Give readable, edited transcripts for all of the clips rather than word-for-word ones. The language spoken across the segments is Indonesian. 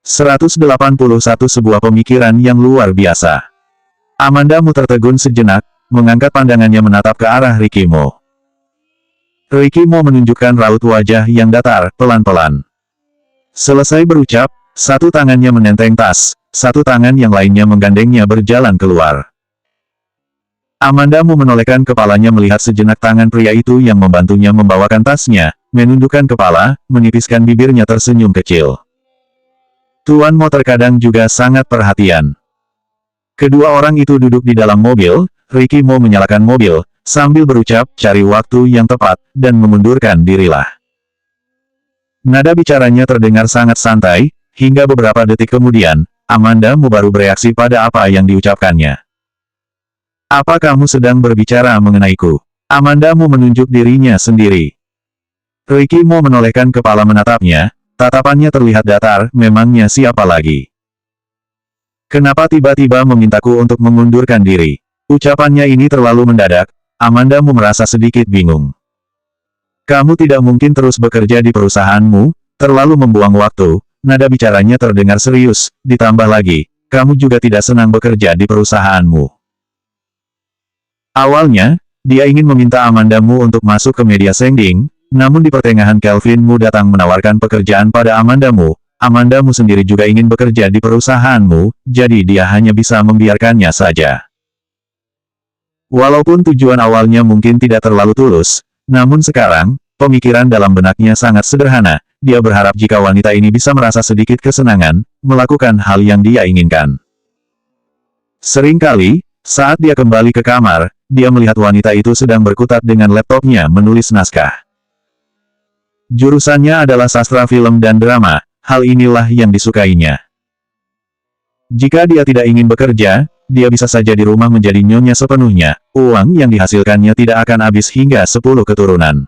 181 Sebuah pemikiran yang luar biasa. Amanda Mu tertegun sejenak, mengangkat pandangannya menatap ke arah Ricky Mo. Ricky Mo menunjukkan raut wajah yang datar, pelan-pelan. Selesai berucap, satu tangannya menenteng tas, satu tangan yang lainnya menggandengnya berjalan keluar. Amanda Mu menolehkan kepalanya melihat sejenak tangan pria itu yang membantunya membawakan tasnya, menundukkan kepala, menipiskan bibirnya tersenyum kecil. Tuan Mo terkadang juga sangat perhatian. Kedua orang itu duduk di dalam mobil, Ricky Mo menyalakan mobil, sambil berucap, cari waktu yang tepat, dan memundurkan dirilah. Nada bicaranya terdengar sangat santai, hingga beberapa detik kemudian, Amanda Mu baru bereaksi pada apa yang diucapkannya. Apa kamu sedang berbicara mengenaiku? Amanda Mu menunjuk dirinya sendiri. Ricky Mo menolehkan kepala menatapnya, tatapannya terlihat datar, memangnya siapa lagi? Kenapa tiba-tiba memintaku untuk mengundurkan diri? Ucapannya ini terlalu mendadak, Amanda Mu merasa sedikit bingung. Kamu tidak mungkin terus bekerja di perusahaanmu, terlalu membuang waktu, nada bicaranya terdengar serius, ditambah lagi, kamu juga tidak senang bekerja di perusahaanmu. Awalnya, dia ingin meminta Amanda Mu untuk masuk ke media Sengding, namun di pertengahan Kelvin Mu datang menawarkan pekerjaan pada Amanda Mu. Amanda Mu sendiri juga ingin bekerja di perusahaanmu, jadi dia hanya bisa membiarkannya saja. Walaupun tujuan awalnya mungkin tidak terlalu tulus, namun sekarang, pemikiran dalam benaknya sangat sederhana. Dia berharap jika wanita ini bisa merasa sedikit kesenangan, melakukan hal yang dia inginkan. Seringkali, saat dia kembali ke kamar, dia melihat wanita itu sedang berkutat dengan laptopnya menulis naskah. Jurusannya adalah sastra film dan drama, hal inilah yang disukainya. Jika dia tidak ingin bekerja, dia bisa saja di rumah menjadi nyonya sepenuhnya, uang yang dihasilkannya tidak akan habis hingga 10 keturunan.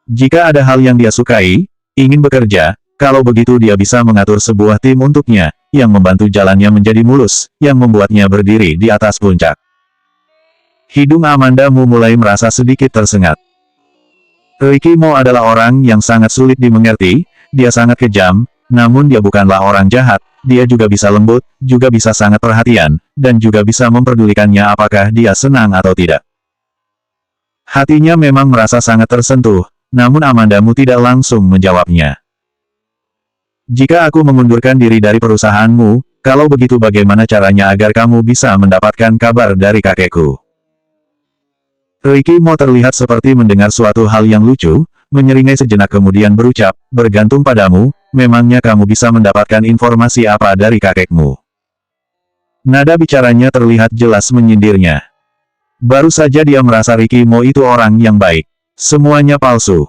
Jika ada hal yang dia sukai, ingin bekerja, kalau begitu dia bisa mengatur sebuah tim untuknya, yang membantu jalannya menjadi mulus, yang membuatnya berdiri di atas puncak. Hidung Amanda Mu mulai merasa sedikit tersengat. Ricky Mo adalah orang yang sangat sulit dimengerti, dia sangat kejam, namun dia bukanlah orang jahat, dia juga bisa lembut, juga bisa sangat perhatian, dan juga bisa memperdulikannya apakah dia senang atau tidak. Hatinya memang merasa sangat tersentuh, namun Amanda Mu tidak langsung menjawabnya. Jika aku mengundurkan diri dari perusahaanmu, kalau begitu bagaimana caranya agar kamu bisa mendapatkan kabar dari kakekku? Ricky Mo terlihat seperti mendengar suatu hal yang lucu, menyeringai sejenak kemudian berucap, bergantung padamu, memangnya kamu bisa mendapatkan informasi apa dari kakekmu? Nada bicaranya terlihat jelas menyindirnya. Baru saja dia merasa Ricky Mo itu orang yang baik. Semuanya palsu.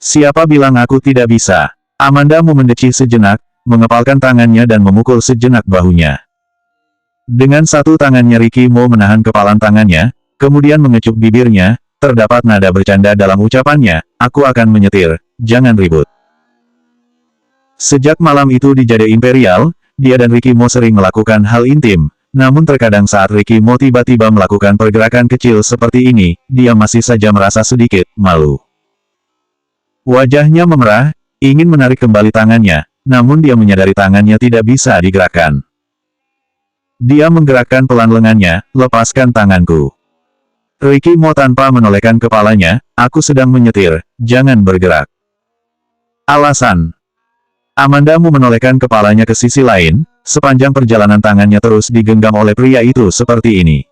Siapa bilang aku tidak bisa? Amanda Mu mendecih sejenak, mengepalkan tangannya dan memukul sejenak bahunya. Dengan satu tangannya Ricky Mo menahan kepalan tangannya, kemudian mengecup bibirnya, terdapat nada bercanda dalam ucapannya, aku akan menyetir, jangan ribut. Sejak malam itu di Jade Imperial, dia dan Ricky Mo sering melakukan hal intim, namun terkadang saat Ricky Mo tiba-tiba melakukan pergerakan kecil seperti ini, dia masih saja merasa sedikit malu. Wajahnya memerah, ingin menarik kembali tangannya, namun dia menyadari tangannya tidak bisa digerakkan. Dia menggerakkan pelan lengannya, lepaskan tanganku. Ricky Mo tanpa menolehkan kepalanya, aku sedang menyetir, jangan bergerak. Alasan. Amanda Mu menolehkan kepalanya ke sisi lain, sepanjang perjalanan tangannya terus digenggam oleh pria itu seperti ini.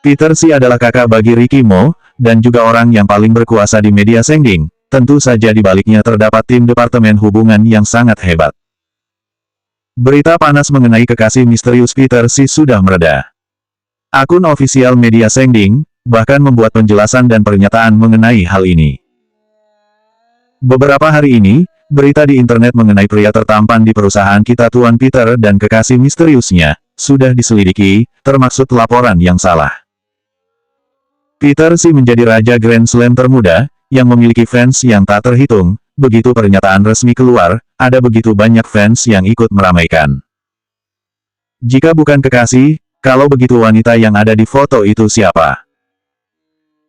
Peter Si adalah kakak bagi Ricky Mo, dan juga orang yang paling berkuasa di media Sengding, tentu saja di baliknya terdapat tim departemen hubungan yang sangat hebat. Berita panas mengenai kekasih misterius Peter Si sudah mereda. Akun ofisial media Sengding, bahkan membuat penjelasan dan pernyataan mengenai hal ini. Beberapa hari ini, berita di internet mengenai pria tertampan di perusahaan kita Tuan Peter dan kekasih misteriusnya, sudah diselidiki, termaksud laporan yang salah. Peter Si menjadi Raja Grand Slam termuda, yang memiliki fans yang tak terhitung, begitu pernyataan resmi keluar, ada begitu banyak fans yang ikut meramaikan. Jika bukan kekasih, kalau begitu wanita yang ada di foto itu siapa?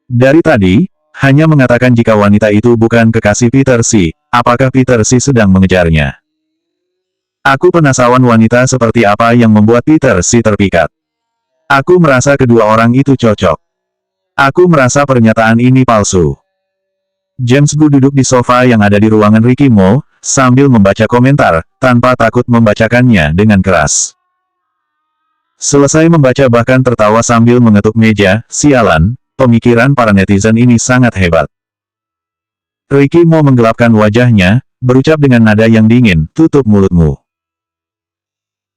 Dari tadi, Hanya mengatakan jika wanita itu bukan kekasih Peter Si, apakah Peter Si sedang mengejarnya? Aku penasaran wanita seperti apa yang membuat Peter Si terpikat. Aku merasa kedua orang itu cocok. Aku merasa pernyataan ini palsu. James Gu duduk di sofa yang ada di ruangan Ricky Mo, sambil membaca komentar, tanpa takut membacakannya dengan keras. Selesai membaca bahkan tertawa sambil mengetuk meja, sialan, pemikiran para netizen ini sangat hebat. Ricky Mo menggelapkan wajahnya, berucap dengan nada yang dingin, tutup mulutmu.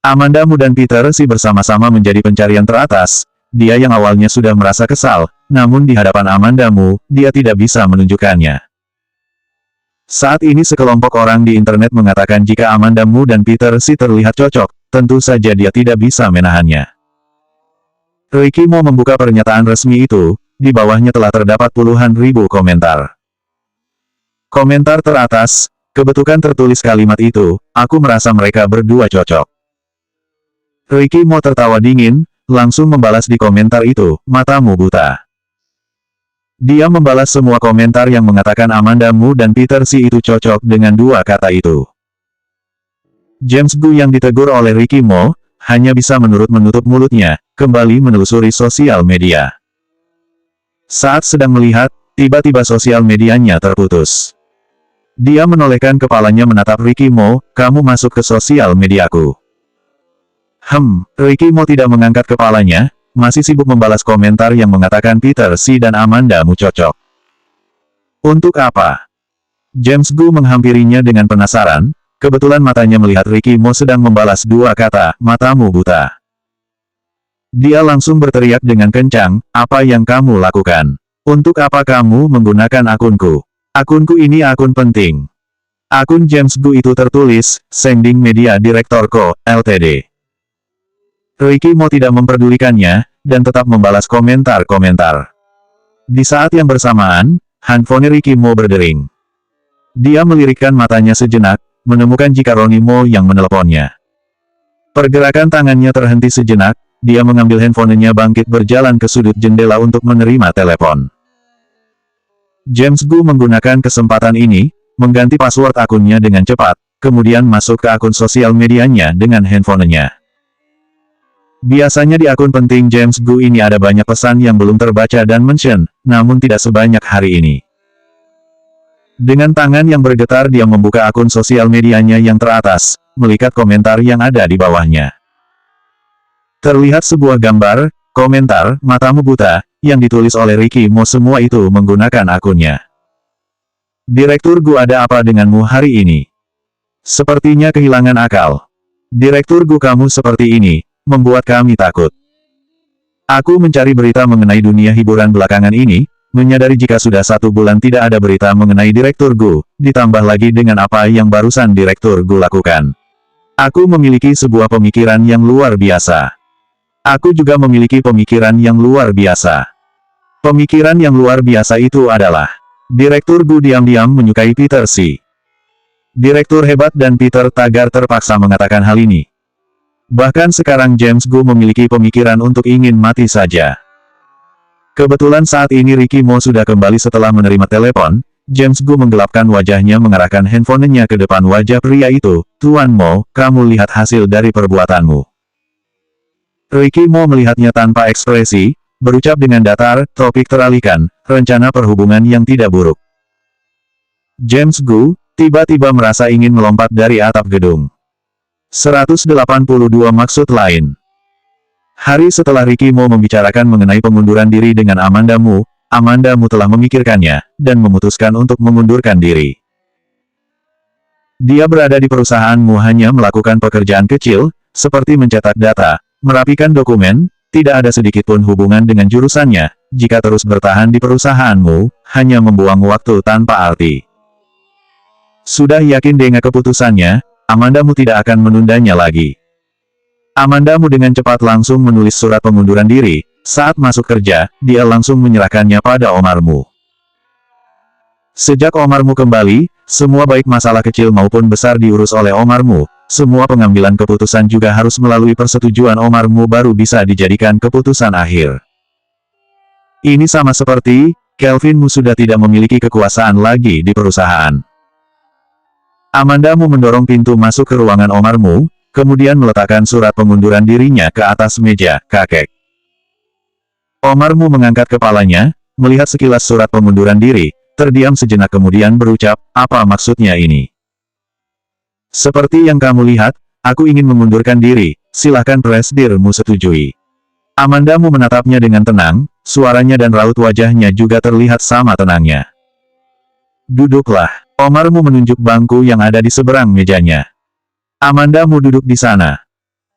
Amanda Mu dan Peter Si bersama-sama menjadi pencarian teratas, dia yang awalnya sudah merasa kesal, namun di hadapan Amanda Mu, dia tidak bisa menunjukkannya. Saat ini sekelompok orang di internet mengatakan jika Amanda Mu dan Peter Si terlihat cocok, tentu saja dia tidak bisa menahannya. Ricky Mo membuka pernyataan resmi itu, di bawahnya telah terdapat puluhan ribu komentar. Komentar teratas, kebetulan tertulis kalimat itu, aku merasa mereka berdua cocok. Ricky Mo tertawa dingin, langsung membalas di komentar itu, matamu buta. Dia membalas semua komentar yang mengatakan Amanda Mu dan Peter Si itu cocok dengan dua kata itu. James Gu yang ditegur oleh Ricky Mo, hanya bisa menutup mulutnya, kembali menelusuri sosial media. Saat sedang melihat, tiba-tiba sosial medianya terputus. Dia menolehkan kepalanya menatap Ricky Mo, kamu masuk ke sosial mediaku. Ricky Mo tidak mengangkat kepalanya, masih sibuk membalas komentar yang mengatakan Peter Si dan Amanda Mu cocok. Untuk apa? James Gu menghampirinya dengan penasaran, kebetulan matanya melihat Ricky Mo sedang membalas dua kata, matamu buta. Dia langsung berteriak dengan kencang, apa yang kamu lakukan? Untuk apa kamu menggunakan akunku? Akunku ini akun penting. Akun James Gu itu tertulis, Sending Media Director Co., Ltd. Ricky Mo tidak memperdulikannya, dan tetap membalas komentar-komentar. Di saat yang bersamaan, handphone Ricky Mo berdering. Dia melirikkan matanya sejenak, menemukan jika Ronnie Mo yang meneleponnya. Pergerakan tangannya terhenti sejenak, dia mengambil handphonenya bangkit berjalan ke sudut jendela untuk menerima telepon. James Gu menggunakan kesempatan ini, mengganti password akunnya dengan cepat, kemudian masuk ke akun sosial medianya dengan handphonenya. Biasanya di akun penting James Gu ini ada banyak pesan yang belum terbaca dan mention, namun tidak sebanyak hari ini. Dengan tangan yang bergetar dia membuka akun sosial medianya yang teratas, melihat komentar yang ada di bawahnya. Terlihat sebuah gambar, komentar, matamu buta, yang ditulis oleh Ricky Mo semua itu menggunakan akunnya. Direktur Gu ada apa denganmu hari ini? Sepertinya kehilangan akal. Direktur Gu kamu seperti ini, membuat kami takut. Aku mencari berita mengenai dunia hiburan belakangan ini, menyadari jika sudah 1 bulan tidak ada berita mengenai Direktur Gu, ditambah lagi dengan apa yang barusan Direktur Gu lakukan. Aku memiliki sebuah pemikiran yang luar biasa. Aku juga memiliki pemikiran yang luar biasa. Pemikiran yang luar biasa itu adalah, Direktur Gu diam-diam menyukai Peter Si. Direktur hebat dan Peter Tagar terpaksa mengatakan hal ini. Bahkan sekarang James Gu memiliki pemikiran untuk ingin mati saja. Kebetulan saat ini Ricky Mo sudah kembali setelah menerima telepon, James Gu menggelapkan wajahnya mengarahkan handphonenya ke depan wajah pria itu, Tuan Mo, kamu lihat hasil dari perbuatanmu. Ricky Mo melihatnya tanpa ekspresi, berucap dengan datar, topik teralihkan, rencana perhubungan yang tidak buruk. James Gu, tiba-tiba merasa ingin melompat dari atap gedung. 182 maksud lain. Hari setelah Ricky Mo membicarakan mengenai pengunduran diri dengan Amanda Mu telah memikirkannya, dan memutuskan untuk mengundurkan diri. Dia berada di perusahaan Mu hanya melakukan pekerjaan kecil, seperti mencetak data, merapikan dokumen, tidak ada sedikitpun hubungan dengan jurusannya, jika terus bertahan di perusahaanmu, hanya membuang waktu tanpa arti. Sudah yakin dengan keputusannya, Amanda Mu tidak akan menundanya lagi. Amanda Mu dengan cepat langsung menulis surat pengunduran diri, saat masuk kerja, dia langsung menyerahkannya pada Omar Mu. Sejak Omar Mu kembali, semua baik masalah kecil maupun besar diurus oleh Omar Mu. Semua pengambilan keputusan juga harus melalui persetujuan Omar Mu baru bisa dijadikan keputusan akhir. Ini sama seperti, Kelvin Mu sudah tidak memiliki kekuasaan lagi di perusahaan. Amanda Mu mendorong pintu masuk ke ruangan Omar Mu, kemudian meletakkan surat pengunduran dirinya ke atas meja, kakek. Omar Mu mengangkat kepalanya, melihat sekilas surat pengunduran diri, terdiam sejenak kemudian berucap, apa maksudnya ini? Seperti yang kamu lihat, aku ingin mengundurkan diri, silahkan Presidirmu setujui. Amanda Mu menatapnya dengan tenang, suaranya dan raut wajahnya juga terlihat sama tenangnya. Duduklah. Omar Mu menunjuk bangku yang ada di seberang mejanya. Amanda Mu duduk di sana.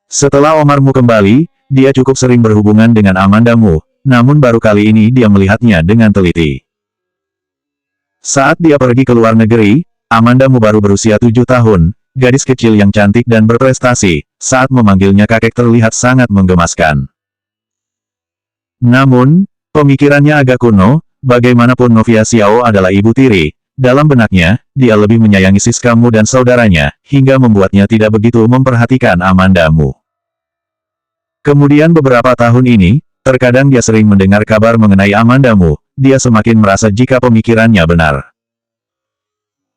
Setelah Omar Mu kembali, dia cukup sering berhubungan dengan Amanda Mu, namun baru kali ini dia melihatnya dengan teliti. Saat dia pergi ke luar negeri, Amanda Mu baru berusia 7 tahun, gadis kecil yang cantik dan berprestasi, saat memanggilnya kakek terlihat sangat menggemaskan. Namun, pemikirannya agak kuno, bagaimanapun Novia Xiao adalah ibu tiri, dalam benaknya, dia lebih menyayangi Siska Mu dan saudaranya, hingga membuatnya tidak begitu memperhatikan Amanda Mu. Kemudian beberapa tahun ini, terkadang dia sering mendengar kabar mengenai Amanda Mu, dia semakin merasa jika pemikirannya benar.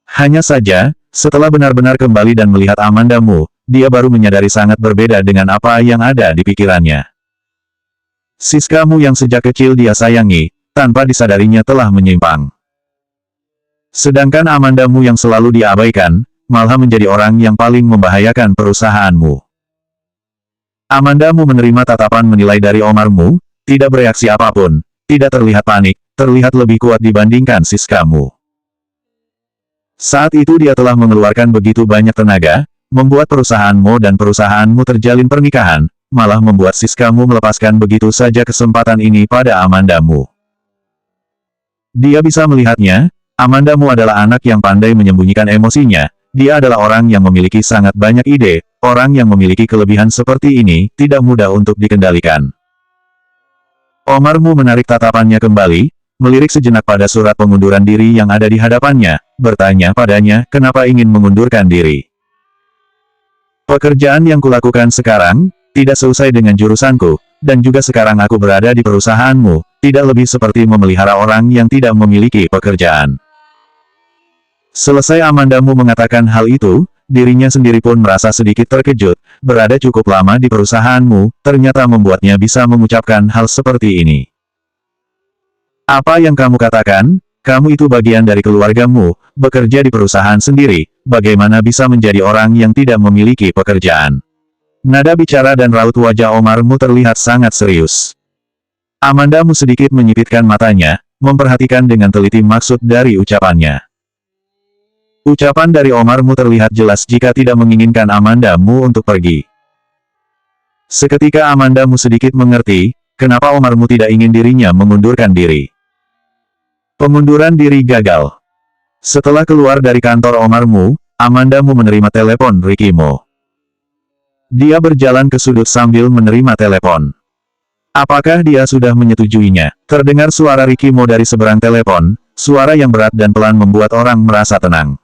Hanya saja, setelah benar-benar kembali dan melihat Amanda Mu, dia baru menyadari sangat berbeda dengan apa yang ada di pikirannya. Siska Mu yang sejak kecil dia sayangi, tanpa disadarinya telah menyimpang. Sedangkan Amanda Mu yang selalu diabaikan, malah menjadi orang yang paling membahayakan perusahaanmu. Amanda Mu menerima tatapan menilai dari Omar Mu, tidak bereaksi apapun, tidak terlihat panik, terlihat lebih kuat dibandingkan Siska Mu. Saat itu dia telah mengeluarkan begitu banyak tenaga, membuat perusahaanmu dan perusahaanmu terjalin pernikahan, malah membuat Siska Mu melepaskan begitu saja kesempatan ini pada Amanda Mu. Dia bisa melihatnya, Amanda Mu adalah anak yang pandai menyembunyikan emosinya, dia adalah orang yang memiliki sangat banyak ide, orang yang memiliki kelebihan seperti ini, tidak mudah untuk dikendalikan. Omar Mu menarik tatapannya kembali, melirik sejenak pada surat pengunduran diri yang ada di hadapannya, bertanya padanya, kenapa ingin mengundurkan diri? Pekerjaan yang kulakukan sekarang, tidak seusai dengan jurusanku, dan juga sekarang aku berada di perusahaanmu, tidak lebih seperti memelihara orang yang tidak memiliki pekerjaan. Selesai Amanda Mu mengatakan hal itu, dirinya sendiri pun merasa sedikit terkejut, berada cukup lama di perusahaanmu, ternyata membuatnya bisa mengucapkan hal seperti ini. Apa yang kamu katakan? Kamu itu bagian dari keluargamu, bekerja di perusahaan sendiri, bagaimana bisa menjadi orang yang tidak memiliki pekerjaan? Nada bicara dan raut wajah Omar Mu terlihat sangat serius. Amanda Mu sedikit menyipitkan matanya, memperhatikan dengan teliti maksud dari ucapannya. Ucapan dari Omar Mu terlihat jelas jika tidak menginginkan Amanda Mu untuk pergi. Seketika Amanda Mu sedikit mengerti, kenapa Omar Mu tidak ingin dirinya mengundurkan diri. Pengunduran diri gagal. Setelah keluar dari kantor Omar Mu, Amanda Mu menerima telepon Ricky Mo. Dia berjalan ke sudut sambil menerima telepon. Apakah dia sudah menyetujuinya? Terdengar suara Ricky Mo dari seberang telepon, suara yang berat dan pelan membuat orang merasa tenang.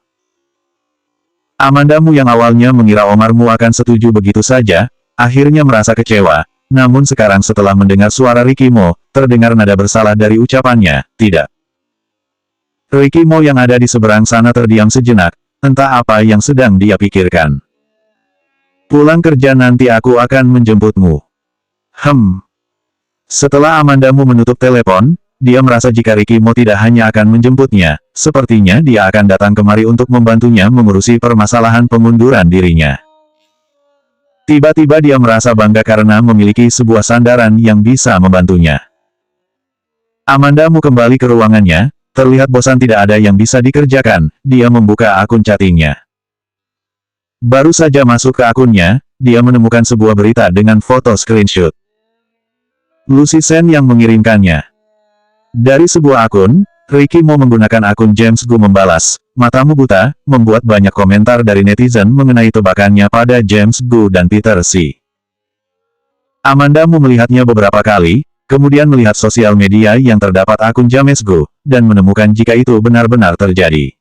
Amanda Mu yang awalnya mengira Omar Mu akan setuju begitu saja, akhirnya merasa kecewa, namun sekarang setelah mendengar suara Ricky Mo, terdengar nada bersalah dari ucapannya, tidak. Ricky Mo yang ada di seberang sana terdiam sejenak, entah apa yang sedang dia pikirkan. Pulang kerja nanti aku akan menjemputmu. Setelah Amanda Mu menutup telepon, dia merasa jika Ricky Mo tidak hanya akan menjemputnya, sepertinya dia akan datang kemari untuk membantunya mengurusi permasalahan pengunduran dirinya. Tiba-tiba dia merasa bangga karena memiliki sebuah sandaran yang bisa membantunya. Amanda Mu kembali ke ruangannya, terlihat bosan tidak ada yang bisa dikerjakan, dia membuka akun chattingnya. Baru saja masuk ke akunnya, dia menemukan sebuah berita dengan foto screenshot. Lucy Sen yang mengirimkannya. Dari sebuah akun, Ricky Mo menggunakan akun James Gu membalas, matamu buta, membuat banyak komentar dari netizen mengenai tebakannya pada James Gu dan Peter Si. Amanda Mu melihatnya beberapa kali, kemudian melihat sosial media yang terdapat akun James Gu, dan menemukan jika itu benar-benar terjadi.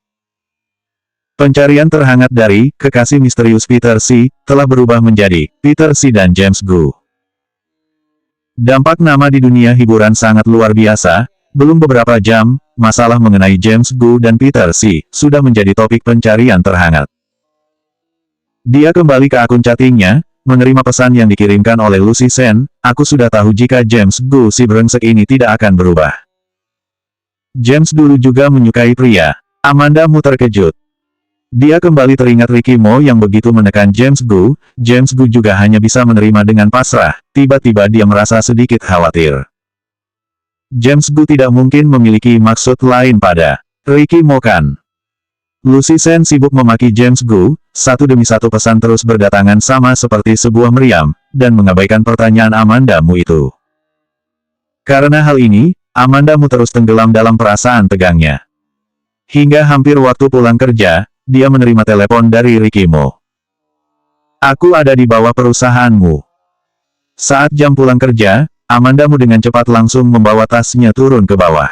Pencarian terhangat dari kekasih misterius Peter Si telah berubah menjadi Peter Si dan James Gu. Dampak nama di dunia hiburan sangat luar biasa, Belum beberapa jam, masalah mengenai James Gu dan Peter Xi sudah menjadi topik pencarian terhangat. Dia kembali ke akun chattingnya, menerima pesan yang dikirimkan oleh Lucy Sen, "Aku sudah tahu jika James Gu si brengsek ini tidak akan berubah." James dulu juga menyukai pria. Amandamu terkejut. Dia kembali teringat Ricky Mo yang begitu menekan James Gu juga hanya bisa menerima dengan pasrah, tiba-tiba dia merasa sedikit khawatir. James Gu tidak mungkin memiliki maksud lain pada Ricky Mo kan? Lucy Sen sibuk memaki James Gu, satu demi satu pesan terus berdatangan sama seperti sebuah meriam, dan mengabaikan pertanyaan Amandamu itu. Karena hal ini, Amandamu terus tenggelam dalam perasaan tegangnya. Hingga hampir waktu pulang kerja, dia menerima telepon dari Ricky Mo. "Aku ada di bawah perusahaanmu." Saat jam pulang kerja, Amandamu dengan cepat langsung membawa tasnya turun ke bawah.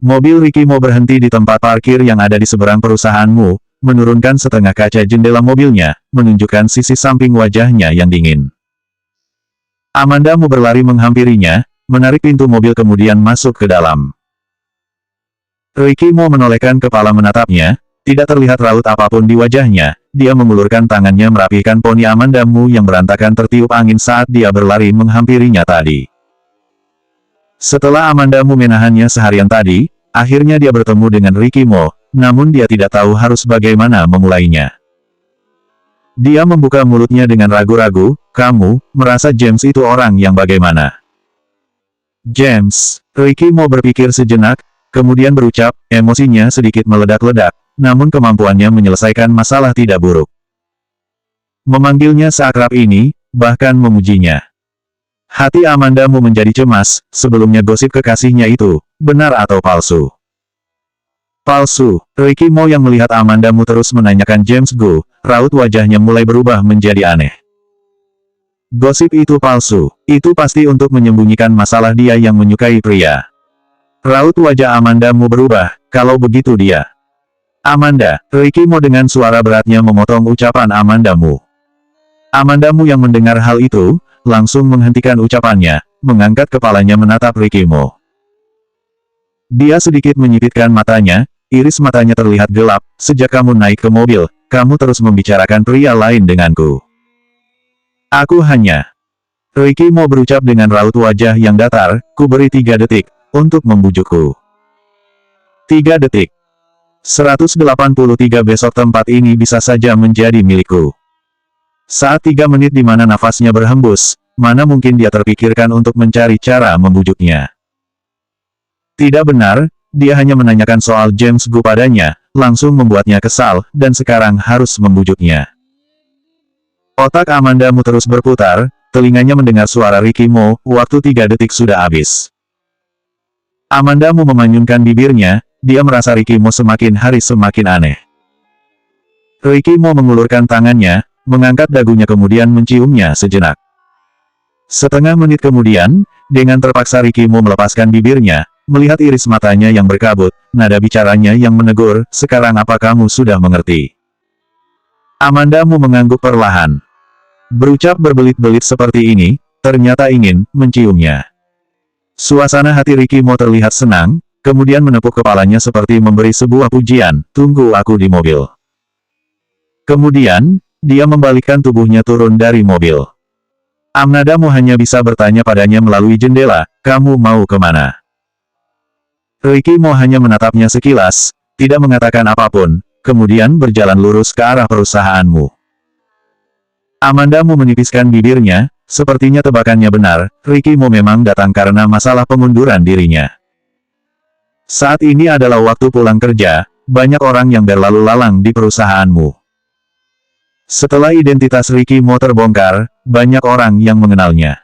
Mobil Ricky Mo berhenti di tempat parkir yang ada di seberang perusahaanmu, menurunkan setengah kaca jendela mobilnya, menunjukkan sisi samping wajahnya yang dingin. Amandamu berlari menghampirinya, menarik pintu mobil kemudian masuk ke dalam. Ricky Mo menolehkan kepala menatapnya, tidak terlihat raut apapun di wajahnya, dia mengulurkan tangannya merapihkan poni Amandamu yang berantakan tertiup angin saat dia berlari menghampirinya tadi. Setelah Amandamu menahannya seharian tadi, akhirnya dia bertemu dengan Ricky Mo, namun dia tidak tahu harus bagaimana memulainya. Dia membuka mulutnya dengan ragu-ragu, "Kamu, merasa James itu orang yang bagaimana?" "James," Ricky Mo berpikir sejenak, kemudian berucap, emosinya sedikit meledak-ledak, namun kemampuannya menyelesaikan masalah tidak buruk. Memanggilnya seakrab ini, bahkan memujinya. Hati Amandamu menjadi cemas, sebelumnya gosip kekasihnya itu, benar atau palsu? Palsu. Ricky Mo yang melihat Amandamu terus menanyakan James Gu, raut wajahnya mulai berubah menjadi aneh. Gosip itu palsu, itu pasti untuk menyembunyikan masalah dia yang menyukai pria. Raut wajah Amandamu berubah, kalau begitu dia. "Amanda," Ricky Mo dengan suara beratnya memotong ucapan Amandamu. Amandamu yang mendengar hal itu, langsung menghentikan ucapannya, mengangkat kepalanya menatap Ricky Mo. Dia sedikit menyipitkan matanya, iris matanya terlihat gelap, "Sejak kamu naik ke mobil, kamu terus membicarakan pria lain denganku. Aku hanya..." Ricky Mo berucap dengan raut wajah yang datar, "Ku beri 3 detik, untuk membujukku. 3 detik. 183 besok tempat ini bisa saja menjadi milikku." Saat 3 menit di mana nafasnya berhembus, mana mungkin dia terpikirkan untuk mencari cara membujuknya. Tidak benar, dia hanya menanyakan soal James Gu padanya, langsung membuatnya kesal, dan sekarang harus membujuknya. Otak Amandamu terus berputar, telinganya mendengar suara Ricky Mo, "Waktu 3 detik sudah habis." Amandamu memanyunkan bibirnya, dia merasa Ricky Mo semakin hari semakin aneh. Ricky Mo mengulurkan tangannya, mengangkat dagunya kemudian menciumnya sejenak. Setengah menit kemudian, dengan terpaksa Ricky Mo melepaskan bibirnya, melihat iris matanya yang berkabut, nada bicaranya yang menegur, "Sekarang apa kamu sudah mengerti?" Amandamu mengangguk perlahan. Berucap berbelit-belit seperti ini, ternyata ingin menciumnya. Suasana hati Ricky Mo terlihat senang, kemudian menepuk kepalanya seperti memberi sebuah pujian, "Tunggu aku di mobil." Kemudian, dia membalikkan tubuhnya turun dari mobil. Amandamu hanya bisa bertanya padanya melalui jendela, "Kamu mau kemana?" Ricky Mo hanya menatapnya sekilas, tidak mengatakan apapun, kemudian berjalan lurus ke arah perusahaanmu. Amandamu menipiskan bibirnya, sepertinya tebakannya benar, Ricky Mo memang datang karena masalah pengunduran dirinya. Saat ini adalah waktu pulang kerja, banyak orang yang berlalu lalang di perusahaanmu. Setelah identitas Ricky Mo terbongkar, banyak orang yang mengenalnya.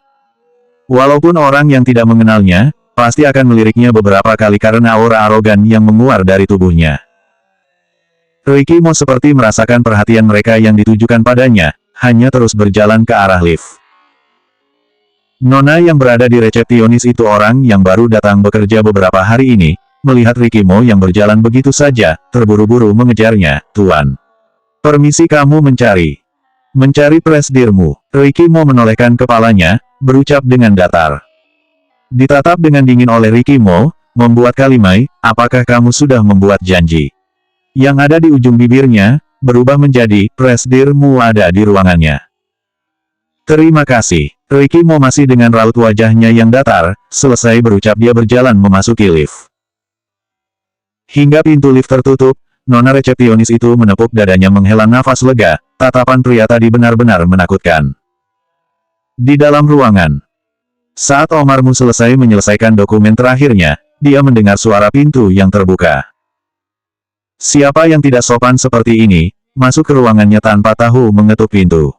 Walaupun orang yang tidak mengenalnya, pasti akan meliriknya beberapa kali karena aura arogan yang menguar dari tubuhnya. Ricky Mo seperti merasakan perhatian mereka yang ditujukan padanya, hanya terus berjalan ke arah lift. Nona yang berada di resepsionis itu orang yang baru datang bekerja beberapa hari ini, melihat Ricky Mo yang berjalan begitu saja, terburu-buru mengejarnya, "Tuan. Permisi kamu mencari presdirmu." Ricky Mo menolehkan kepalanya, berucap dengan datar. Ditatap dengan dingin oleh Ricky Mo, membuat Kalimai, apakah kamu sudah membuat janji? Yang ada di ujung bibirnya, berubah menjadi, presdirmu ada di ruangannya. Terima kasih. Ricky Mo masih dengan raut wajahnya yang datar, selesai berucap dia berjalan memasuki lift. Hingga pintu lift tertutup, nona resepsionis itu menepuk dadanya menghela nafas lega, tatapan pria tadi benar-benar menakutkan. Di dalam ruangan. Saat Omarmu selesai menyelesaikan dokumen terakhirnya, dia mendengar suara pintu yang terbuka. Siapa yang tidak sopan seperti ini, masuk ke ruangannya tanpa tahu mengetuk pintu.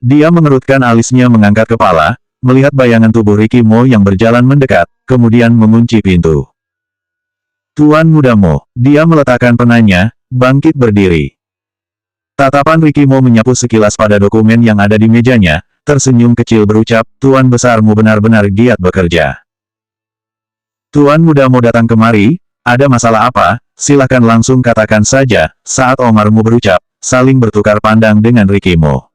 Dia mengerutkan alisnya mengangkat kepala, melihat bayangan tubuh Ricky Mo yang berjalan mendekat, kemudian mengunci pintu. Tuan Muda Mo, dia meletakkan penanya, bangkit berdiri. Tatapan Ricky Mo menyapu sekilas pada dokumen yang ada di mejanya, tersenyum kecil berucap, Tuan Besarmu benar-benar giat bekerja. Tuan Muda Mo datang kemari, ada masalah apa, silakan langsung katakan saja, saat Omarmu berucap, saling bertukar pandang dengan Ricky Mo.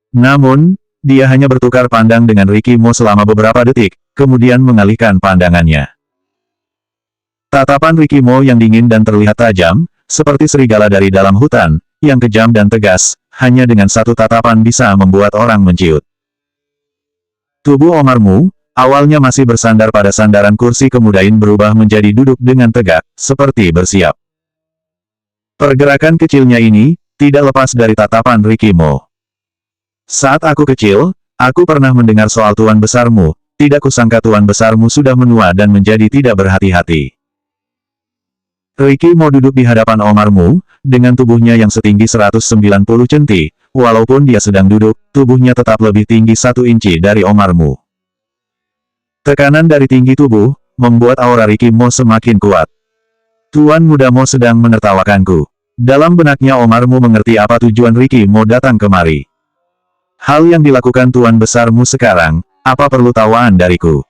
Namun, dia hanya bertukar pandang dengan Ricky Mo selama beberapa detik, kemudian mengalihkan pandangannya. Tatapan Ricky Mo yang dingin dan terlihat tajam, seperti serigala dari dalam hutan, yang kejam dan tegas, hanya dengan satu tatapan bisa membuat orang menciut. Tubuh Omarmu, awalnya masih bersandar pada sandaran kursi kemudian berubah menjadi duduk dengan tegak, seperti bersiap. Pergerakan kecilnya ini, tidak lepas dari tatapan Ricky Mo. Saat aku kecil, aku pernah mendengar soal Tuan Besarmu, tidak kusangka Tuan Besarmu sudah menua dan menjadi tidak berhati-hati. Ricky Mo duduk di hadapan Omarmu, dengan tubuhnya yang setinggi 190 cm, walaupun dia sedang duduk, tubuhnya tetap lebih tinggi 1 inci dari Omarmu. Tekanan dari tinggi tubuh, membuat aura Ricky Mo semakin kuat. Tuan Muda Mo sedang menertawakanku. Dalam benaknya Omarmu mengerti apa tujuan Ricky Mo datang kemari. Hal yang dilakukan Tuan Besarmu sekarang, apa perlu tawaan dariku?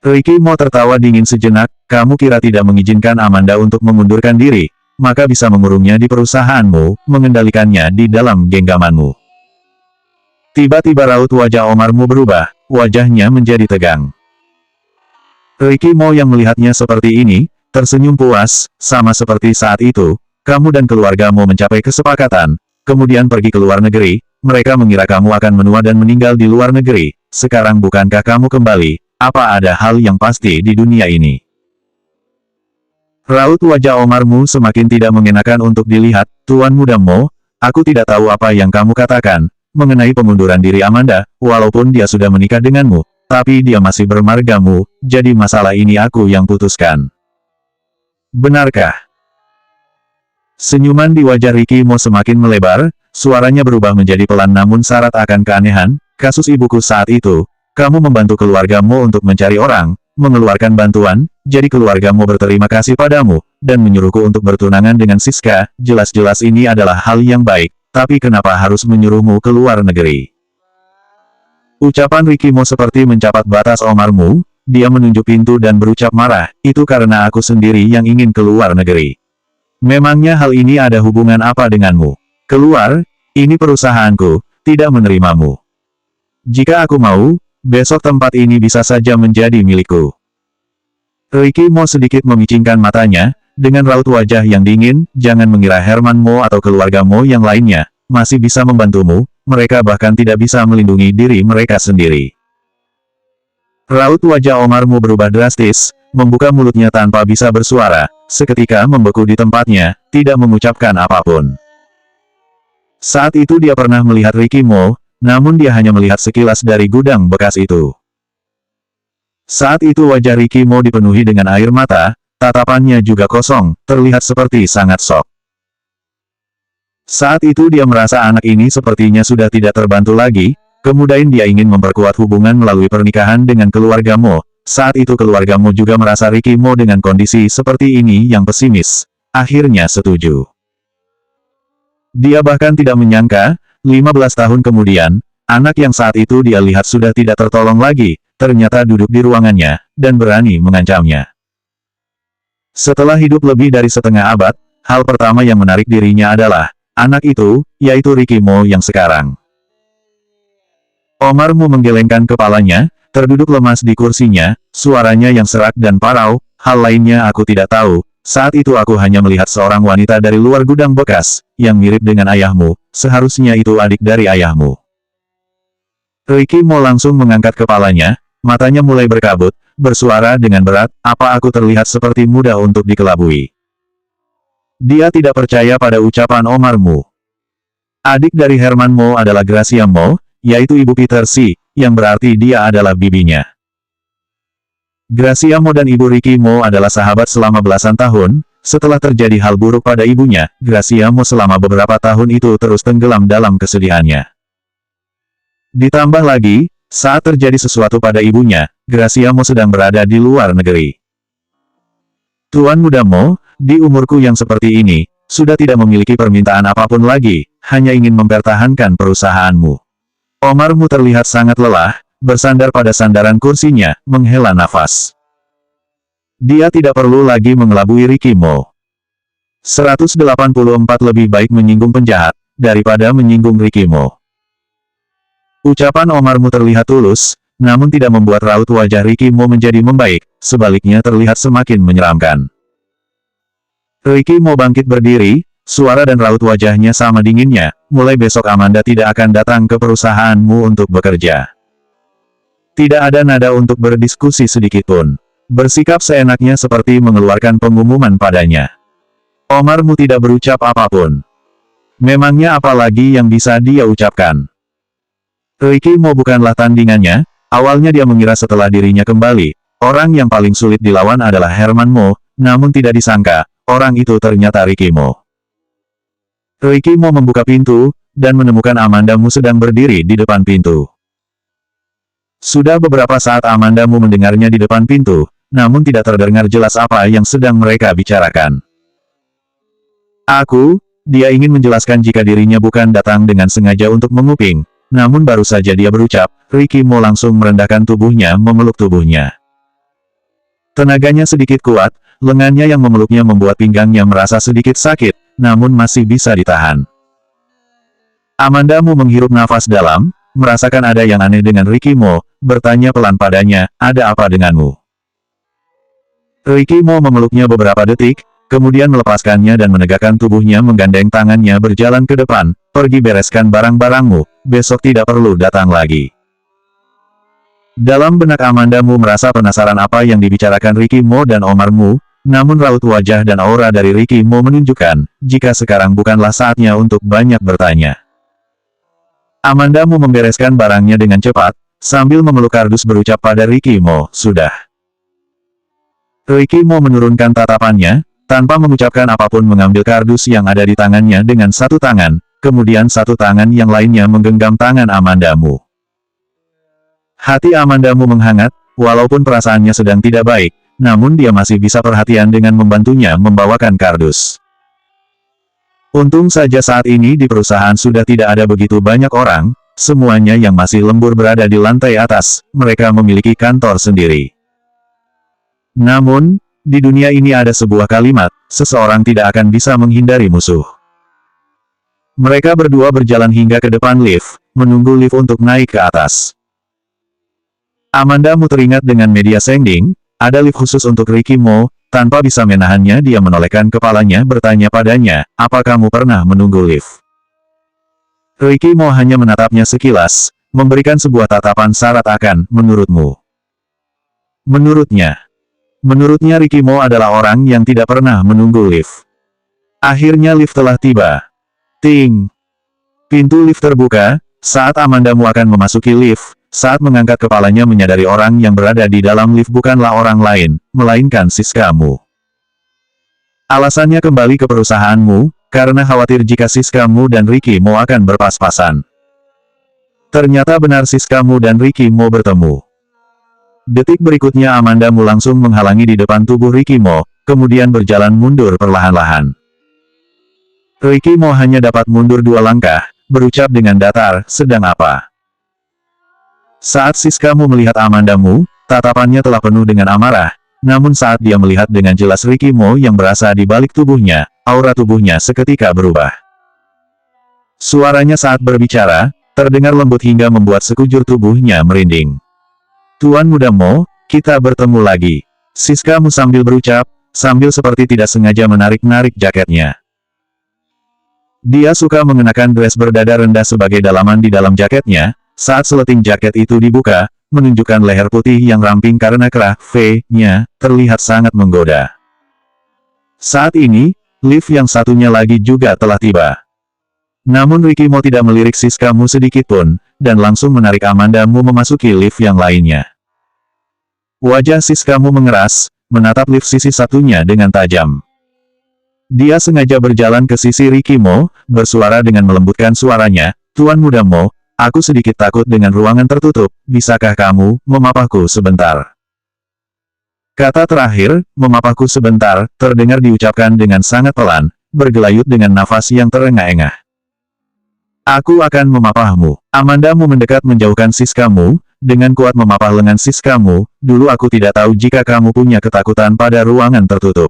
Ricky Mo tertawa dingin sejenak, kamu kira tidak mengizinkan Amanda untuk mengundurkan diri, maka bisa mengurungnya di perusahaanmu, mengendalikannya di dalam genggamanmu. Tiba-tiba raut wajah Omarmu berubah, wajahnya menjadi tegang. Ricky Mo yang melihatnya seperti ini, tersenyum puas, sama seperti saat itu, kamu dan keluargamu mencapai kesepakatan, kemudian pergi ke luar negeri, mereka mengira kamu akan menua dan meninggal di luar negeri, sekarang bukankah kamu kembali? Apa ada hal yang pasti di dunia ini? Raut wajah Omarmu semakin tidak mengenakan untuk dilihat, Tuan Muda Mo, aku tidak tahu apa yang kamu katakan, mengenai pengunduran diri Amanda, walaupun dia sudah menikah denganmu, tapi dia masih bermargamu, jadi masalah ini aku yang putuskan. Benarkah? Senyuman di wajah Ricky Mo semakin melebar, suaranya berubah menjadi pelan namun syarat akan keanehan, kasus ibuku saat itu, kamu membantu keluargamu untuk mencari orang, mengeluarkan bantuan, jadi keluargamu berterima kasih padamu, dan menyuruhku untuk bertunangan dengan Siska, jelas-jelas ini adalah hal yang baik, tapi kenapa harus menyuruhmu ke luar negeri? Ucapan Ricky Mo seperti mencapat batas Omarmu, dia menunjuk pintu dan berucap marah, itu karena aku sendiri yang ingin keluar negeri. Memangnya hal ini ada hubungan apa denganmu? Keluar, ini perusahaanku, tidak menerimamu. Jika aku mau, besok tempat ini bisa saja menjadi milikku. Ricky Mo sedikit memicingkan matanya, dengan raut wajah yang dingin, jangan mengira Herman Mo atau keluarga Mo yang lainnya, masih bisa membantumu, mereka bahkan tidak bisa melindungi diri mereka sendiri. Raut wajah Omarmu berubah drastis, membuka mulutnya tanpa bisa bersuara, seketika membeku di tempatnya, tidak mengucapkan apapun. Saat itu dia pernah melihat Ricky Mo, namun dia hanya melihat sekilas dari gudang bekas itu. Saat itu wajah Ricky Mo dipenuhi dengan air mata, tatapannya juga kosong, terlihat seperti sangat shock. Saat itu dia merasa anak ini sepertinya sudah tidak terbantu lagi, kemudian dia ingin memperkuat hubungan melalui pernikahan dengan keluarga Mo. Saat itu keluarga Mo juga merasa Ricky Mo dengan kondisi seperti ini yang pesimis, akhirnya setuju. Dia bahkan tidak menyangka, 15 tahun kemudian, anak yang saat itu dia lihat sudah tidak tertolong lagi, ternyata duduk di ruangannya, dan berani mengancamnya. Setelah hidup lebih dari setengah abad, hal pertama yang menarik dirinya adalah, anak itu, yaitu Ricky Mo yang sekarang. Omarmu menggelengkan kepalanya, Terduduk lemas di kursinya, suaranya yang serak dan parau, hal lainnya aku tidak tahu. Saat itu aku hanya melihat seorang wanita dari luar gudang bekas, yang mirip dengan ayahmu, seharusnya itu adik dari ayahmu. Ricky Mo langsung mengangkat kepalanya, matanya mulai berkabut, bersuara dengan berat, apa aku terlihat seperti mudah untuk dikelabui? Dia tidak percaya pada ucapan Omar Mu. Adik dari Herman Mo adalah Gracia Mo, yaitu ibu Peter Si, yang berarti dia adalah bibinya. Gracia Mo dan ibu Ricky Mo adalah sahabat selama belasan tahun. Setelah terjadi hal buruk pada ibunya, Gracia Mo selama beberapa tahun itu terus tenggelam dalam kesedihannya. Ditambah lagi, saat terjadi sesuatu pada ibunya, Gracia Mo sedang berada di luar negeri. Tuan Muda Mo, di umurku yang seperti ini, sudah tidak memiliki permintaan apapun lagi, hanya ingin mempertahankan perusahaanmu. Omar Mu terlihat sangat lelah, bersandar pada sandaran kursinya, menghela nafas. Dia tidak perlu lagi mengelabui Ricky Mo. 184 lebih baik menyinggung penjahat, daripada menyinggung Ricky Mo. Ucapan Omar Mu terlihat tulus, namun tidak membuat raut wajah Ricky Mo menjadi membaik, sebaliknya terlihat semakin menyeramkan. Ricky Mo bangkit berdiri, suara dan raut wajahnya sama dinginnya, mulai besok Amanda tidak akan datang ke perusahaanmu untuk bekerja. Tidak ada nada untuk berdiskusi sedikitpun. Bersikap seenaknya seperti mengeluarkan pengumuman padanya. Omar Mu tidak berucap apapun. Memangnya apa lagi yang bisa dia ucapkan? Ricky Mo bukanlah tandingannya, awalnya dia mengira setelah dirinya kembali, orang yang paling sulit dilawan adalah Herman Mo, namun tidak disangka, orang itu ternyata Ricky Mo. Ricky Mo membuka pintu, dan menemukan Amanda Mu sedang berdiri di depan pintu. Sudah beberapa saat Amanda Mu mendengarnya di depan pintu, namun tidak terdengar jelas apa yang sedang mereka bicarakan. Dia ingin menjelaskan jika dirinya bukan datang dengan sengaja untuk menguping, namun baru saja dia berucap, Ricky Mo langsung merendahkan tubuhnya memeluk tubuhnya. Tenaganya sedikit kuat, lengannya yang memeluknya membuat pinggangnya merasa sedikit sakit, namun masih bisa ditahan. Amanda Mu menghirup nafas dalam, merasakan ada yang aneh dengan Ricky Mo, bertanya pelan padanya, ada apa denganmu? Ricky Mo memeluknya beberapa detik, kemudian melepaskannya dan menegakkan tubuhnya menggandeng tangannya berjalan ke depan, pergi bereskan barang-barangmu, besok tidak perlu datang lagi. Dalam benak Amanda Mu merasa penasaran apa yang dibicarakan Ricky Mo dan Omar Mu, namun raut wajah dan aura dari Ricky Mo menunjukkan, jika sekarang bukanlah saatnya untuk banyak bertanya. Amanda Mu membereskan barangnya dengan cepat, sambil memeluk kardus berucap pada Ricky Mo, sudah. Ricky Mo menurunkan tatapannya, tanpa mengucapkan apapun mengambil kardus yang ada di tangannya dengan satu tangan, kemudian satu tangan yang lainnya menggenggam tangan Amanda Mu. Hati Amanda Mu menghangat, walaupun perasaannya sedang tidak baik, namun dia masih bisa perhatian dengan membantunya membawakan kardus. Untung saja saat ini di perusahaan sudah tidak ada begitu banyak orang, semuanya yang masih lembur berada di lantai atas, mereka memiliki kantor sendiri. Namun, di dunia ini ada sebuah kalimat, seseorang tidak akan bisa menghindari musuh. Mereka berdua berjalan hingga ke depan lift, menunggu lift untuk naik ke atas. Amanda Mu teringat dengan media sending, ada lift khusus untuk Ricky Mo. Tanpa bisa menahannya dia menolehkan kepalanya bertanya padanya, apa kamu pernah menunggu lift? Ricky Mo hanya menatapnya sekilas, memberikan sebuah tatapan syarat akan, menurutmu. Menurutnya Ricky Mo adalah orang yang tidak pernah menunggu lift. Akhirnya lift telah tiba. Ting! Pintu lift terbuka, saat Amanda Mu akan memasuki lift. Saat mengangkat kepalanya menyadari orang yang berada di dalam lift bukanlah orang lain, melainkan Siska Mu. Alasannya kembali ke perusahaanmu, karena khawatir jika Siska Mu dan Ricky Mo akan berpas-pasan. Ternyata benar Siska Mu dan Ricky Mo bertemu. Detik berikutnya Amanda Mu langsung menghalangi di depan tubuh Ricky Mo, kemudian berjalan mundur perlahan-lahan. Ricky Mo hanya dapat mundur 2 langkah, berucap dengan datar, sedang apa? Saat Siska Mu melihat Amanda Mu, tatapannya telah penuh dengan amarah, namun saat dia melihat dengan jelas Ricky Mo yang berasa di balik tubuhnya, aura tubuhnya seketika berubah. Suaranya saat berbicara, terdengar lembut hingga membuat sekujur tubuhnya merinding. Tuan Muda Mo, kita bertemu lagi. Siska Mu sambil berucap, sambil seperti tidak sengaja menarik-narik jaketnya. Dia suka mengenakan dress berdada rendah sebagai dalaman di dalam jaketnya. Saat seleting jaket itu dibuka, menunjukkan leher putih yang ramping karena kerah V-nya terlihat sangat menggoda. Saat ini, lift yang satunya lagi juga telah tiba. Namun Ricky Mo tidak melirik Siska Mu sedikit pun, dan langsung menarik Amanda Mu memasuki lift yang lainnya. Wajah Siska Mu mengeras, menatap lift sisi satunya dengan tajam. Dia sengaja berjalan ke sisi Ricky Mo, bersuara dengan melembutkan suaranya, "Tuan Muda Mo, aku sedikit takut dengan ruangan tertutup, bisakah kamu memapahku sebentar?" Kata terakhir, "memapahku sebentar," terdengar diucapkan dengan sangat pelan, bergelayut dengan nafas yang terengah-engah. "Aku akan memapahmu." Amanda Mu mendekat menjauhkan Siska Mu, dengan kuat memapah lengan Siska Mu. "Dulu aku tidak tahu jika kamu punya ketakutan pada ruangan tertutup."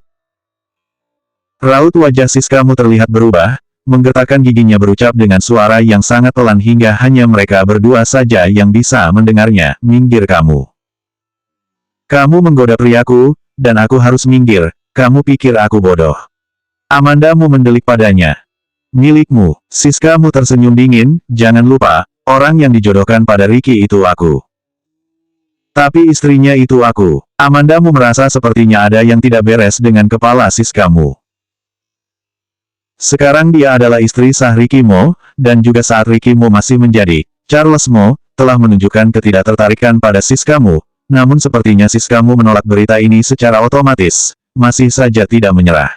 Raut wajah Siska Mu terlihat berubah, menggetarkan giginya berucap dengan suara yang sangat pelan hingga hanya mereka berdua saja yang bisa mendengarnya, "Minggir kamu. Kamu menggoda priaku, dan aku harus minggir, kamu pikir aku bodoh?" Amanda Mu mendelik padanya. "Milikmu." Siska Mu tersenyum dingin, "Jangan lupa, orang yang dijodohkan pada Ricky itu aku. Tapi istrinya itu aku." Amanda Mu merasa sepertinya ada yang tidak beres dengan kepala Siska Mu. Sekarang dia adalah istri sah Ricky Mo, dan juga saat Ricky Mo masih menjadi Charles Mo, telah menunjukkan ketidaktertarikan pada Siska Mu. Namun sepertinya Siska Mu menolak berita ini secara otomatis, masih saja tidak menyerah.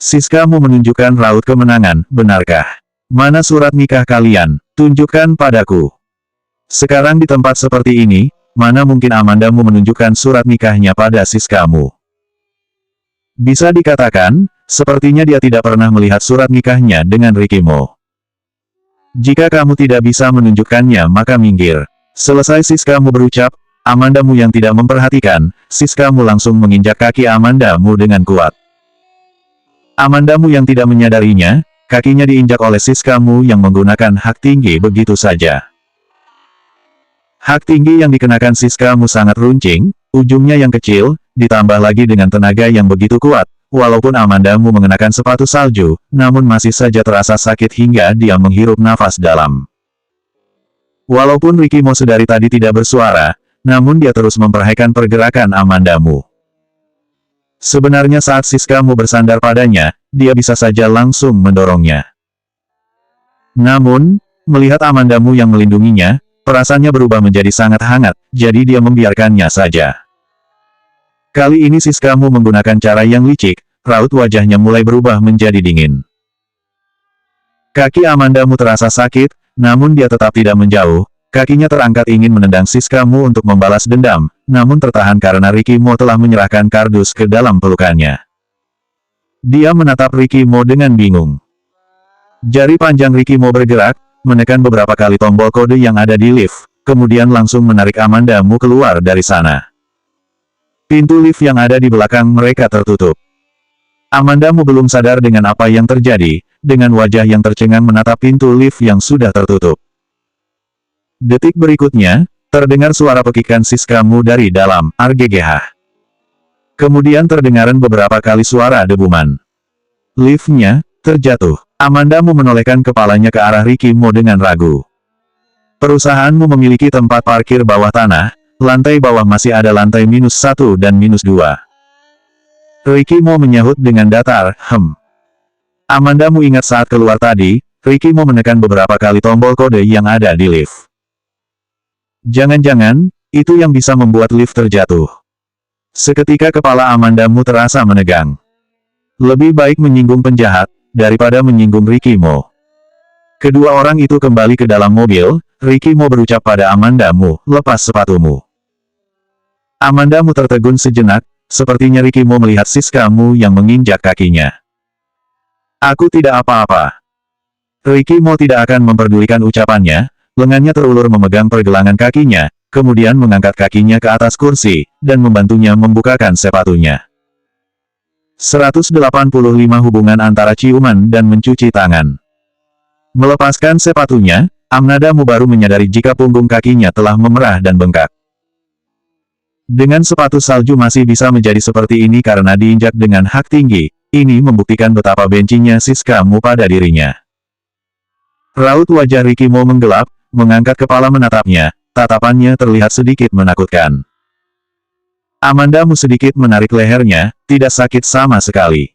Siska Mu menunjukkan raut kemenangan, "Benarkah? Mana surat nikah kalian? Tunjukkan padaku." Sekarang di tempat seperti ini, mana mungkin Amanda Mu menunjukkan surat nikahnya pada Siska Mu? Bisa dikatakan, sepertinya dia tidak pernah melihat surat nikahnya dengan Ricky Mo. "Jika kamu tidak bisa menunjukkannya maka minggir." Selesai Siska Mu berucap, Amanda Mu yang tidak memperhatikan, Siska Mu langsung menginjak kaki Amanda Mu dengan kuat. Amanda Mu yang tidak menyadarinya, kakinya diinjak oleh Siska Mu yang menggunakan hak tinggi begitu saja. Hak tinggi yang dikenakan Siska Mu sangat runcing, ujungnya yang kecil, ditambah lagi dengan tenaga yang begitu kuat. Walaupun Amanda Mu mengenakan sepatu salju, namun masih saja terasa sakit hingga dia menghirup nafas dalam. Walaupun Ricky Mo sedari tadi tidak bersuara, namun dia terus memperhatikan pergerakan Amanda Mu. Sebenarnya saat Siska Mu bersandar padanya, dia bisa saja langsung mendorongnya. Namun, melihat Amanda Mu yang melindunginya, perasaannya berubah menjadi sangat hangat, jadi dia membiarkannya saja. Kali ini Siska Mu menggunakan cara yang licik, raut wajahnya mulai berubah menjadi dingin. Kaki Amanda Mu terasa sakit, namun dia tetap tidak menjauh. Kakinya terangkat ingin menendang Siska Mu untuk membalas dendam, namun tertahan karena Ricky Mo telah menyerahkan kardus ke dalam pelukannya. Dia menatap Ricky Mo dengan bingung. Jari panjang Ricky Mo bergerak, menekan beberapa kali tombol kode yang ada di lift, kemudian langsung menarik Amanda Mu keluar dari sana. Pintu lift yang ada di belakang mereka tertutup. Amanda Mu belum sadar dengan apa yang terjadi, dengan wajah yang tercengang menatap pintu lift yang sudah tertutup. Detik berikutnya, terdengar suara pekikan Siska Mu dari dalam RGGH. Kemudian terdengaran beberapa kali suara debuman. Liftnya terjatuh. Amanda Mu menolehkan kepalanya ke arah Ricky Mo dengan ragu. "Perusahaanmu memiliki tempat parkir bawah tanah, lantai bawah masih ada lantai -1 dan -2. Ricky Mo menyahut dengan datar, Amanda Mu ingat saat keluar tadi, Ricky Mo menekan beberapa kali tombol kode yang ada di lift. Jangan-jangan, itu yang bisa membuat lift terjatuh. Seketika kepala Amanda Mu terasa menegang. Lebih baik menyinggung penjahat, daripada menyinggung Ricky Mo. Kedua orang itu kembali ke dalam mobil, Ricky Mo berucap pada Amanda Mu, "Lepas sepatumu." Amanda Mu tertegun sejenak, sepertinya Ricky Mo melihat Siska Mu yang menginjak kakinya. "Aku tidak apa-apa." Ricky Mo tidak akan memperdulikan ucapannya, lengannya terulur memegang pergelangan kakinya, kemudian mengangkat kakinya ke atas kursi, dan membantunya membukakan sepatunya. 185 hubungan antara ciuman dan mencuci tangan. Melepaskan sepatunya, Amanda Mu baru menyadari jika punggung kakinya telah memerah dan bengkak. Dengan sepatu salju masih bisa menjadi seperti ini karena diinjak dengan hak tinggi, ini membuktikan betapa bencinya Shiska Mu pada dirinya. Raut wajah Ricky Mo menggelap, mengangkat kepala menatapnya, tatapannya terlihat sedikit menakutkan. Amanda Mu sedikit menarik lehernya, tidak sakit sama sekali.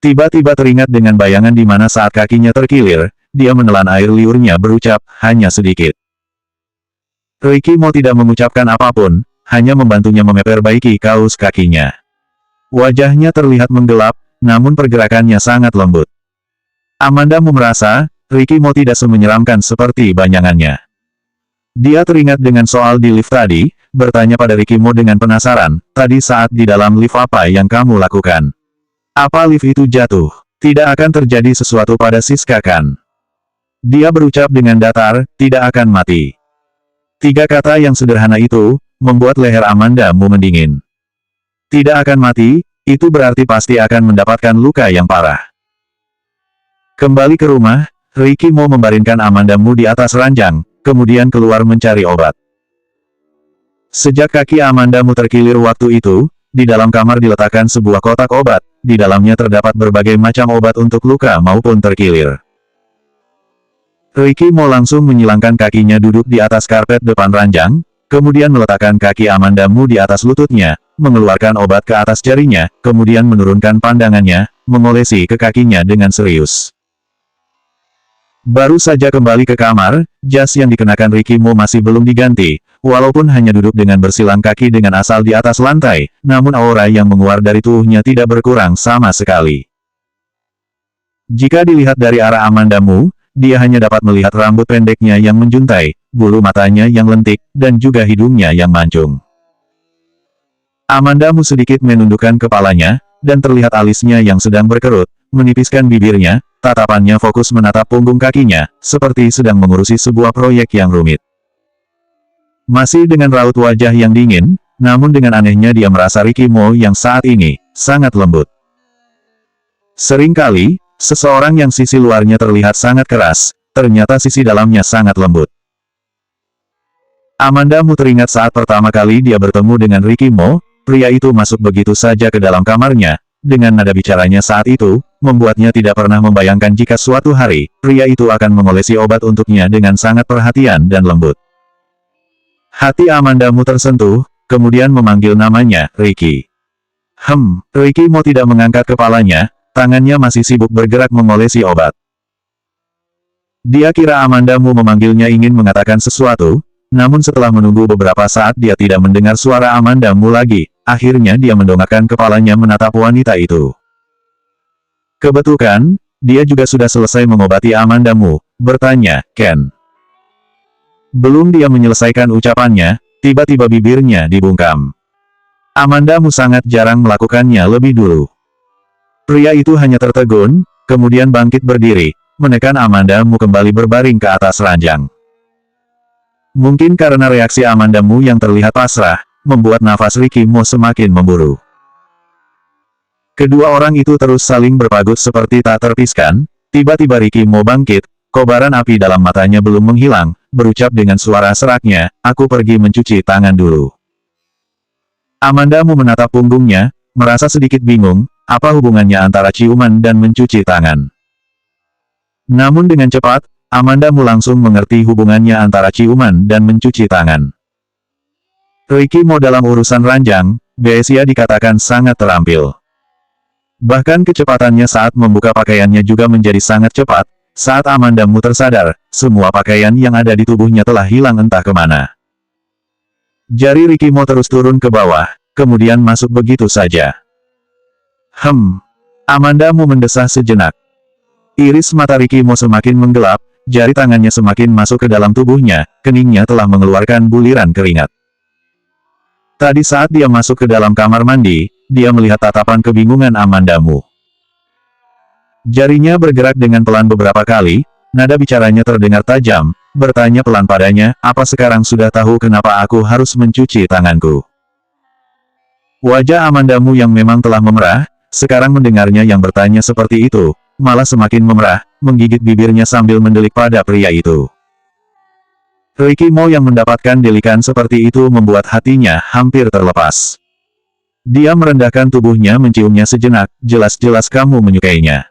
Tiba-tiba teringat dengan bayangan di mana saat kakinya terkilir, dia menelan air liurnya berucap, hanya sedikit. Ricky Mo tidak mengucapkan apapun, hanya membantunya memperbaiki kaos kakinya. Wajahnya terlihat menggelap, namun pergerakannya sangat lembut. Amanda Mu merasa, Ricky Mo tidak semenyeramkan seperti bayangannya. Dia teringat dengan soal di lift tadi, bertanya pada Ricky Mo dengan penasaran, tadi saat di dalam lift apa yang kamu lakukan? Apa lift itu jatuh? Tidak akan terjadi sesuatu pada Shiska kan? Dia berucap dengan datar, tidak akan mati. 3 kata yang sederhana itu, membuat leher Amanda Mu mendingin. Tidak akan mati, itu berarti pasti akan mendapatkan luka yang parah. Kembali ke rumah, Ricky Mo membaringkan Amanda Mu di atas ranjang, kemudian keluar mencari obat. Sejak kaki Amanda Mu terkilir waktu itu, di dalam kamar diletakkan sebuah kotak obat, di dalamnya terdapat berbagai macam obat untuk luka maupun terkilir. Ricky Mo langsung menyilangkan kakinya duduk di atas karpet depan ranjang, kemudian meletakkan kaki Amanda Mu di atas lututnya, mengeluarkan obat ke atas jarinya, kemudian menurunkan pandangannya, mengolesi ke kakinya dengan serius. Baru saja kembali ke kamar, jas yang dikenakan Ricky Mo masih belum diganti, walaupun hanya duduk dengan bersilang kaki dengan asal di atas lantai, namun aura yang menguar dari tubuhnya tidak berkurang sama sekali. Jika dilihat dari arah Amanda Mu, dia hanya dapat melihat rambut pendeknya yang menjuntai, bulu matanya yang lentik, dan juga hidungnya yang mancung. Amanda Mu sedikit menundukkan kepalanya, dan terlihat alisnya yang sedang berkerut, menipiskan bibirnya, tatapannya fokus menatap punggung kakinya, seperti sedang mengurusi sebuah proyek yang rumit. Masih dengan raut wajah yang dingin, namun dengan anehnya dia merasa Ricky Mo yang saat ini, sangat lembut. Seringkali, seseorang yang sisi luarnya terlihat sangat keras, ternyata sisi dalamnya sangat lembut. Amanda Mu teringat saat pertama kali dia bertemu dengan Ricky Mo, pria itu masuk begitu saja ke dalam kamarnya, dengan nada bicaranya saat itu, membuatnya tidak pernah membayangkan jika suatu hari, pria itu akan mengolesi obat untuknya dengan sangat perhatian dan lembut. Hati Amanda Mu tersentuh, kemudian memanggil namanya, Ricky. Ricky Mo tidak mengangkat kepalanya, tangannya masih sibuk bergerak mengolesi obat. Dia kira Amanda Mu memanggilnya ingin mengatakan sesuatu, namun setelah menunggu beberapa saat dia tidak mendengar suara Amanda Mu lagi, akhirnya dia mendongakkan kepalanya menatap wanita itu. Kebetulan, dia juga sudah selesai mengobati Amanda Mu, bertanya, Ken. Belum dia menyelesaikan ucapannya, tiba-tiba bibirnya dibungkam. Amanda Mu sangat jarang melakukannya lebih dulu. Pria itu hanya tertegun, kemudian bangkit berdiri, menekan Amanda Mu kembali berbaring ke atas ranjang. Mungkin karena reaksi Amanda Mu yang terlihat pasrah, membuat nafas Ricky Mo semakin memburu. Kedua orang itu terus saling berpagut seperti tak terpisahkan, tiba-tiba Ricky Mo bangkit, kobaran api dalam matanya belum menghilang, berucap dengan suara seraknya, aku pergi mencuci tangan dulu. Amanda Mu menatap punggungnya, merasa sedikit bingung, apa hubungannya antara ciuman dan mencuci tangan. Namun dengan cepat, Amanda Mu langsung mengerti hubungannya antara ciuman dan mencuci tangan. Ricky Mo dalam urusan ranjang, biasa dikatakan sangat terampil. Bahkan kecepatannya saat membuka pakaiannya juga menjadi sangat cepat, saat Amanda Mu tersadar, semua pakaian yang ada di tubuhnya telah hilang entah kemana. Jari Ricky Mo terus turun ke bawah, kemudian masuk begitu saja. Amanda Mu mendesah sejenak. Iris mata Ricky Mo semakin menggelap, jari tangannya semakin masuk ke dalam tubuhnya, keningnya telah mengeluarkan buliran keringat. Tadi saat dia masuk ke dalam kamar mandi, dia melihat tatapan kebingungan Amanda Mu. Jarinya bergerak dengan pelan beberapa kali, nada bicaranya terdengar tajam, bertanya pelan padanya, apa sekarang sudah tahu kenapa aku harus mencuci tanganku? Wajah Amanda Mu yang memang telah memerah, sekarang mendengarnya yang bertanya seperti itu, malah semakin memerah, menggigit bibirnya sambil mendelik pada pria itu. Ricky Mo yang mendapatkan delikan seperti itu membuat hatinya hampir terlepas. Dia merendahkan tubuhnya menciumnya sejenak, jelas-jelas kamu menyukainya.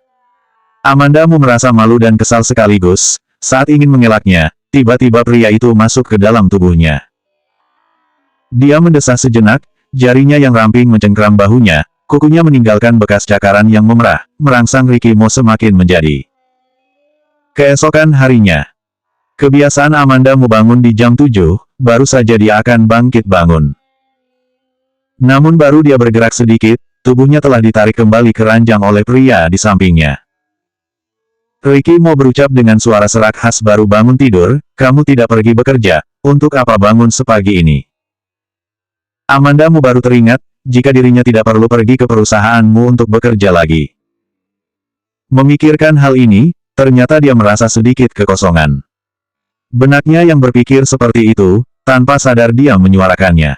Amanda Mu merasa malu dan kesal sekaligus, saat ingin mengelaknya, tiba-tiba pria itu masuk ke dalam tubuhnya. Dia mendesah sejenak, jarinya yang ramping mencengkram bahunya, kukunya meninggalkan bekas cakaran yang memerah, merangsang Ricky Mo semakin menjadi. Keesokan harinya. Kebiasaan Amanda Mu bangun di jam 7, baru saja dia akan bangkit bangun. Namun baru dia bergerak sedikit, tubuhnya telah ditarik kembali ke ranjang oleh pria di sampingnya. Ricky Mo berucap dengan suara serak khas baru bangun tidur, kamu tidak pergi bekerja, untuk apa bangun sepagi ini? Amanda Mu baru teringat, jika dirinya tidak perlu pergi ke perusahaanmu untuk bekerja lagi. Memikirkan hal ini, ternyata dia merasa sedikit kekosongan. Benaknya yang berpikir seperti itu, tanpa sadar dia menyuarakannya.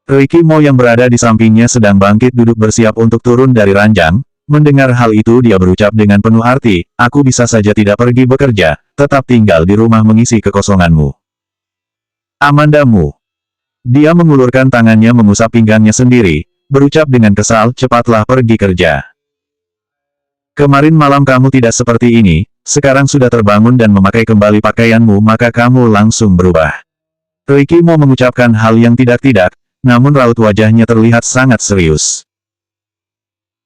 Ricky Mo yang berada di sampingnya sedang bangkit duduk bersiap untuk turun dari ranjang. Mendengar hal itu dia berucap dengan penuh arti, aku bisa saja tidak pergi bekerja, tetap tinggal di rumah mengisi kekosonganmu. Amanda Mu. Dia mengulurkan tangannya mengusap pinggangnya sendiri, berucap dengan kesal, cepatlah pergi kerja. Kemarin malam kamu tidak seperti ini, sekarang sudah terbangun dan memakai kembali pakaianmu maka kamu langsung berubah. Ricky Mo mengucapkan hal yang tidak-tidak, namun raut wajahnya terlihat sangat serius.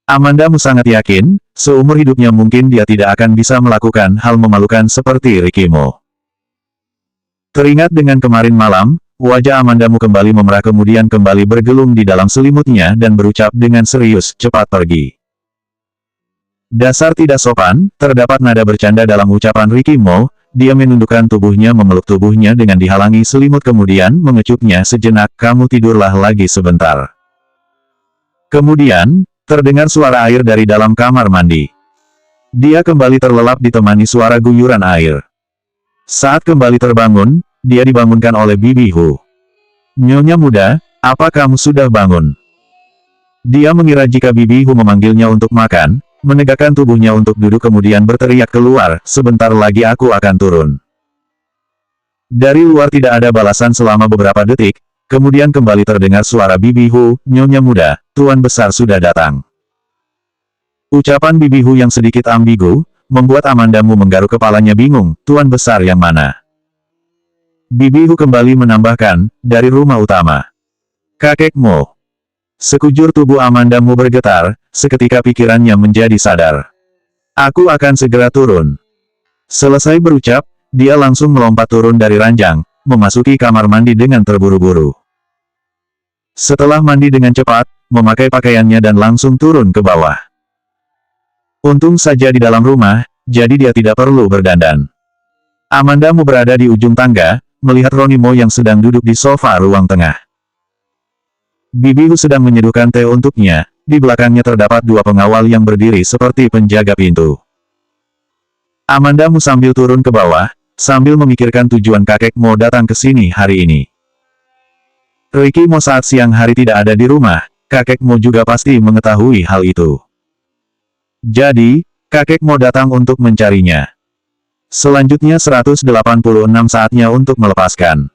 Amanda Mu sangat yakin, seumur hidupnya mungkin dia tidak akan bisa melakukan hal memalukan seperti Ricky Mo. Teringat dengan kemarin malam, wajah Amanda Mu kembali memerah kemudian kembali bergelung di dalam selimutnya dan berucap dengan serius, cepat pergi. Dasar tidak sopan, terdapat nada bercanda dalam ucapan Ricky Mo, dia menundukkan tubuhnya memeluk tubuhnya dengan dihalangi selimut kemudian mengecupnya sejenak, kamu tidurlah lagi sebentar. Kemudian, terdengar suara air dari dalam kamar mandi. Dia kembali terlelap ditemani suara guyuran air. Saat kembali terbangun, dia dibangunkan oleh Bibi Hu. Nyonya muda, apa kamu sudah bangun? Dia mengira jika Bibi Hu memanggilnya untuk makan, menegakkan tubuhnya untuk duduk kemudian berteriak keluar, sebentar lagi aku akan turun. Dari luar tidak ada balasan selama beberapa detik, kemudian kembali terdengar suara Bibi Hu, Nyonya muda, Tuan Besar sudah datang. Ucapan Bibi Hu yang sedikit ambigu, membuat Amanda Mu menggaruk kepalanya bingung, Tuan Besar yang mana? Bibi Hu kembali menambahkan, dari rumah utama. Kakek Mo. Sekujur tubuh Amanda Mu bergetar, seketika pikirannya menjadi sadar. Aku akan segera turun. Selesai berucap, dia langsung melompat turun dari ranjang, memasuki kamar mandi dengan terburu-buru. Setelah mandi dengan cepat, memakai pakaiannya dan langsung turun ke bawah. Untung saja di dalam rumah, jadi dia tidak perlu berdandan. Amanda Mu berada di ujung tangga, melihat Ronnie Mo yang sedang duduk di sofa ruang tengah. Bibi Hu sedang menyeduhkan teh untuknya, di belakangnya terdapat dua pengawal yang berdiri seperti penjaga pintu. Amanda Mu sambil turun ke bawah, sambil memikirkan tujuan kakek Mo datang ke sini hari ini. Ricky Mo saat siang hari tidak ada di rumah, kakek Mo juga pasti mengetahui hal itu. Jadi, kakek Mo datang untuk mencarinya. Selanjutnya 186 saatnya untuk melepaskan.